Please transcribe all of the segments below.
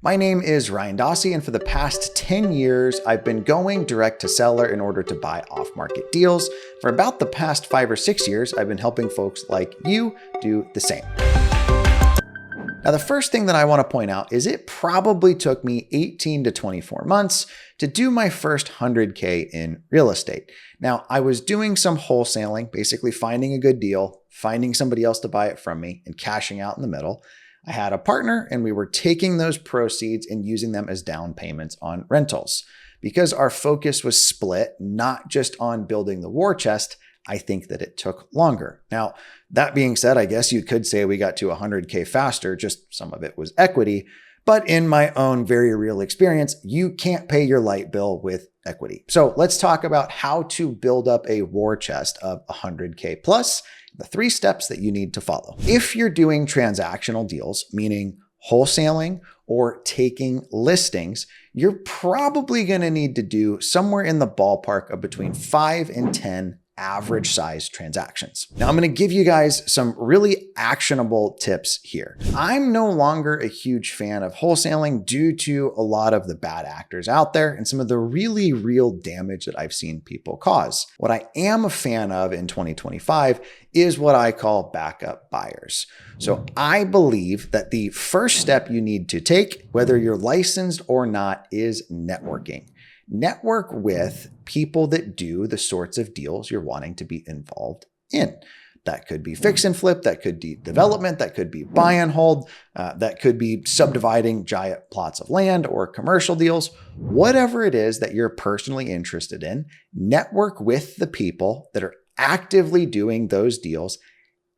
My name is Ryan Dossey, and for the past 10 years, I've been going direct to seller in order to buy off-market deals. For about the past 5 or 6 years, I've been helping folks like you do the same. Now, the first thing that I want to point out is it probably took me 18 to 24 months to do my first 100K in real estate. Now, I was doing some wholesaling, basically finding a good deal, finding somebody else to buy it from me, and cashing out in the middle. I had a partner, and we were taking those proceeds and using them as down payments on rentals. Because our focus was split, not just on building the war chest, I think that it took longer. Now, that being said, I guess you could say we got to 100K faster, just some of it was equity. But in my own very real experience, you can't pay your light bill with equity. So let's talk about how to build up a war chest of 100K plus, the 3 steps that you need to follow. If you're doing transactional deals, meaning wholesaling or taking listings, you're probably going to need to do somewhere in the ballpark of between 5 and 10 average size transactions. Now, I'm going to give you guys some really actionable tips here. I'm no longer a huge fan of wholesaling due to a lot of the bad actors out there and some of the really real damage that I've seen people cause. What I am a fan of in 2025 is what I call backup buyers. So I believe that the first step you need to take, whether you're licensed or not, is networking. Network with people that do the sorts of deals you're wanting to be involved in. That could be fix and flip, that could be development, that could be buy and hold, that could be subdividing giant plots of land or commercial deals. Whatever it is that you're personally interested in, network with the people that are actively doing those deals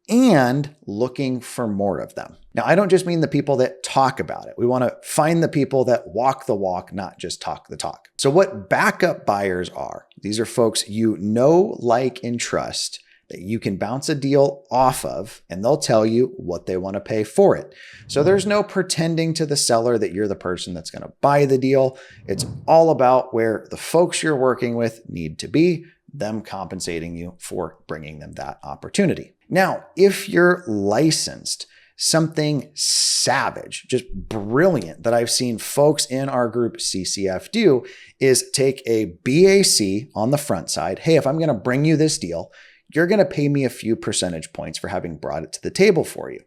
and looking for more of them. Now, I don't just mean the people that talk about it. We want to find the people that walk the walk, not just talk the talk. So what backup buyers are, these are folks you know, like, and trust that you can bounce a deal off of, and they'll tell you what they want to pay for it. So there's no pretending to the seller that you're the person that's going to buy the deal. It's all about where the folks you're working with need to be, them compensating you for bringing them that opportunity. Now, if you're licensed, something savage, just brilliant that I've seen folks in our group CCF do is take a BAC on the front side. Hey, if I'm going to bring you this deal, you're going to pay me a few percentage points for having brought it to the table for you.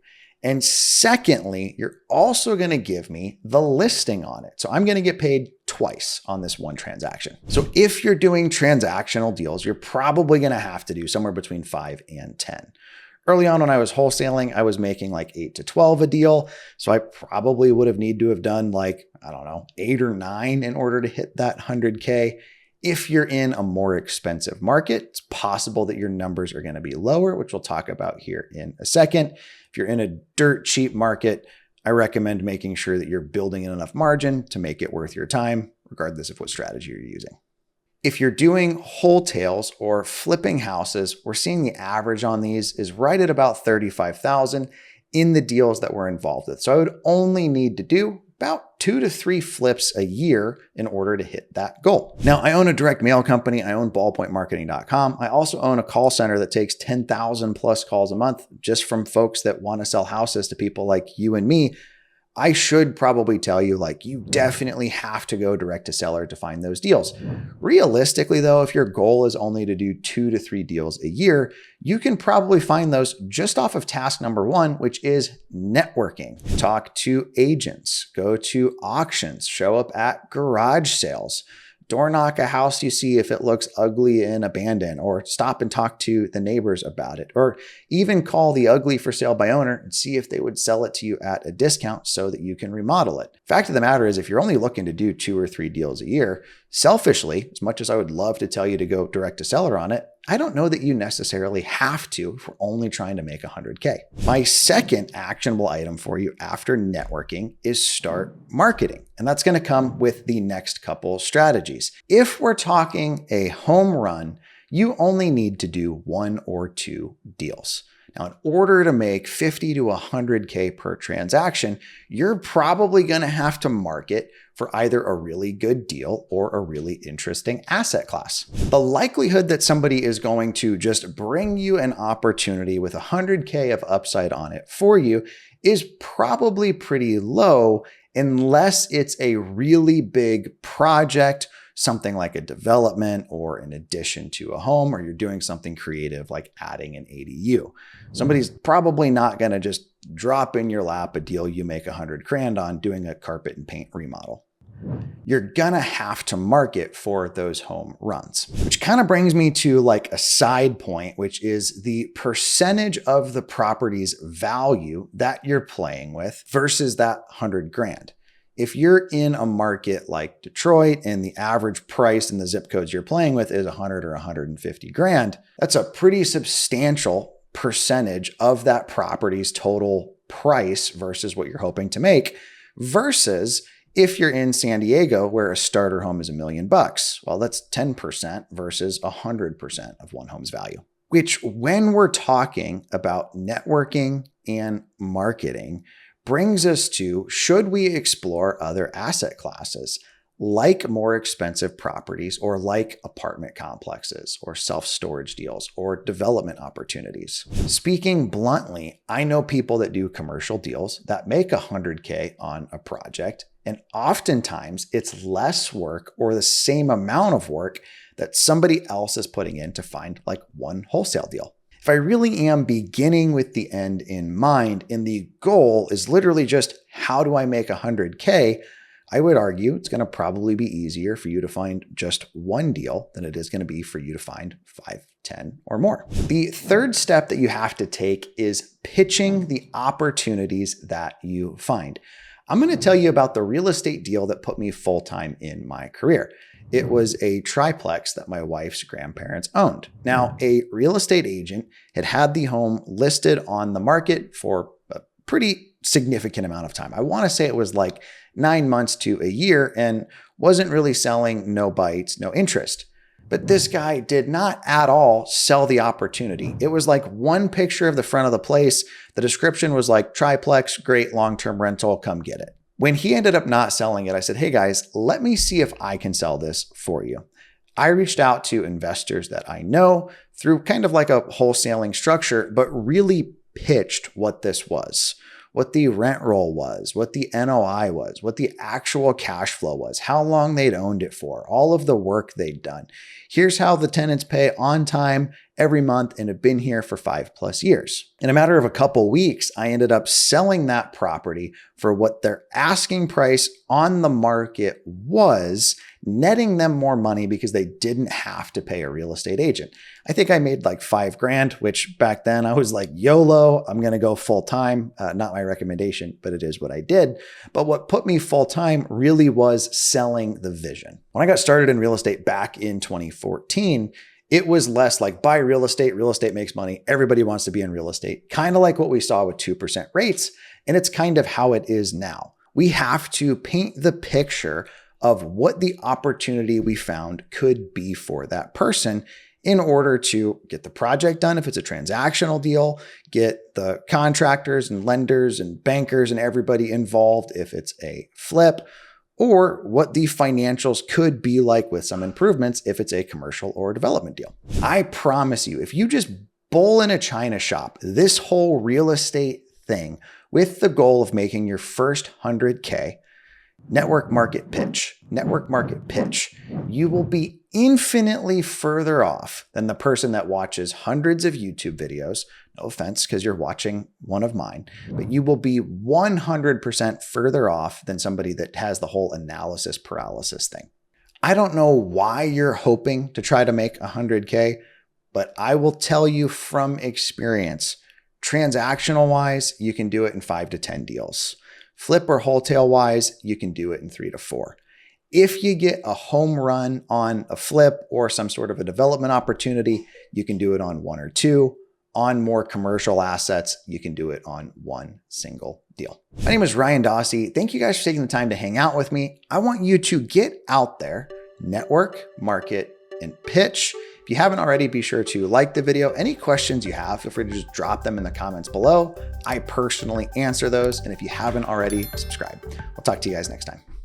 And secondly, you're also going to give me the listing on it. So I'm going to get paid twice on this one transaction. So if you're doing transactional deals, you're probably going to have to do somewhere between 5 and 10. Early on when I was wholesaling, I was making like 8 to 12 a deal. So I probably would have need to have done like, 8 or 9 in order to hit that 100K. If you're in a more expensive market, it's possible that your numbers are going to be lower, which we'll talk about here in a second. If you're in a dirt cheap market, I recommend making sure that you're building in enough margin to make it worth your time, regardless of what strategy you're using. If you're doing wholesales or flipping houses, we're seeing the average on these is right at about $35,000 in the deals that we're involved with. So I would only need to do about 2 to 3 flips a year in order to hit that goal. Now, I own a direct mail company. I own ballpointmarketing.com. I also own a call center that takes 10,000 plus calls a month just from folks that want to sell houses to people like you and me. I should probably tell you, you definitely have to go direct to seller to find those deals. Realistically, though, if your goal is only to do 2 to 3 deals a year, you can probably find those just off of task number 1, which is networking. Talk to agents, go to auctions, show up at garage sales, door knock a house you see if it looks ugly and abandoned, or stop and talk to the neighbors about it, or even call the ugly for sale by owner and see if they would sell it to you at a discount so that you can remodel it. Fact of the matter is, if you're only looking to do 2 or 3 deals a year, selfishly, as much as I would love to tell you to go direct to seller on it, I don't know that you necessarily have to if we're only trying to make 100K. My second actionable item for you after networking is start marketing. And that's going to come with the next couple strategies. If we're talking a home run, you only need to do 1 or 2 deals. Now, in order to make 50 to 100K per transaction, you're probably going to have to market for either a really good deal or a really interesting asset class. The likelihood that somebody is going to just bring you an opportunity with 100K of upside on it for you is probably pretty low unless it's a really big project, something like a development or an addition to a home, or you're doing something creative like adding an ADU. Somebody's probably not going to just drop in your lap a deal you make $100,000 on doing a carpet and paint remodel. You're gonna have to market for those home runs, which kind of brings me to like a side point, which is the percentage of the property's value that you're playing with versus that $100,000. If you're in a market like Detroit and the average price in the zip codes you're playing with is 100 or 150 grand, that's a pretty substantial percentage of that property's total price versus what you're hoping to make, versus if you're in San Diego where a starter home is $1 million, well, that's 10% versus 100% of one home's value. Which, when we're talking about networking and marketing, brings us to, should we explore other asset classes like more expensive properties, or like apartment complexes or self-storage deals or development opportunities? Speaking bluntly, I know people that do commercial deals that make $100K on a project, and oftentimes it's less work or the same amount of work that somebody else is putting in to find like one wholesale deal. If I really am beginning with the end in mind and the goal is literally just how do I make $100K, I would argue it's going to probably be easier for you to find just one deal than it is going to be for you to find 5, 10, or more. The third step that you have to take is pitching the opportunities that you find. I'm going to tell you about the real estate deal that put me full-time in my career. It was a triplex that my wife's grandparents owned. Now, a real estate agent had the home listed on the market for a pretty significant amount of time. I want to say it was like 9 months to a year, and wasn't really selling, no bites, no interest. But this guy did not at all sell the opportunity. It was like one picture of the front of the place. The description was like, triplex, great long-term rental, come get it. When he ended up not selling it, I said, hey guys, let me see if I can sell this for you. I reached out to investors that I know through kind of like a wholesaling structure, but really pitched what this was, what the rent roll was, what the NOI was, what the actual cash flow was, how long they'd owned it for, all of the work they'd done. Here's how the tenants pay on time every month and have been here for 5+ years. In a matter of a couple weeks, I ended up selling that property for what their asking price on the market was, netting them more money because they didn't have to pay a real estate agent. I think I made like $5,000, which back then I was like, YOLO, I'm going to go full time. Not my recommendation, but it is what I did. But what put me full time really was selling the vision. When I got started in real estate back in 2014, it was less like buy real estate makes money. Everybody wants to be in real estate, kind of like what we saw with 2% rates. And it's kind of how it is now. We have to paint the picture of what the opportunity we found could be for that person in order to get the project done. If it's a transactional deal, get the contractors and lenders and bankers and everybody involved. If it's a flip, or what the financials could be like with some improvements if it's a commercial or development deal. I promise you, if you just bowl in a china shop this whole real estate thing with the goal of making your first 100K, network market pitch, you will be infinitely further off than the person that watches hundreds of YouTube videos. No offense, because you're watching one of mine, but you will be 100% further off than somebody that has the whole analysis paralysis thing. I don't know why you're hoping to try to make 100K, but I will tell you from experience, transactional wise, you can do it in 5 to 10 deals. Flip or wholesale wise, you can do it in 3 to 4. If you get a home run on a flip or some sort of a development opportunity, you can do it on 1 or 2. On more commercial assets, you can do it on 1 single deal. My name is Ryan Dossey. Thank you guys for taking the time to hang out with me. I want you to get out there, network, market, and pitch. If you haven't already, be sure to like the video. Any questions you have, feel free to just drop them in the comments below. I personally answer those. And if you haven't already, subscribe. I'll talk to you guys next time.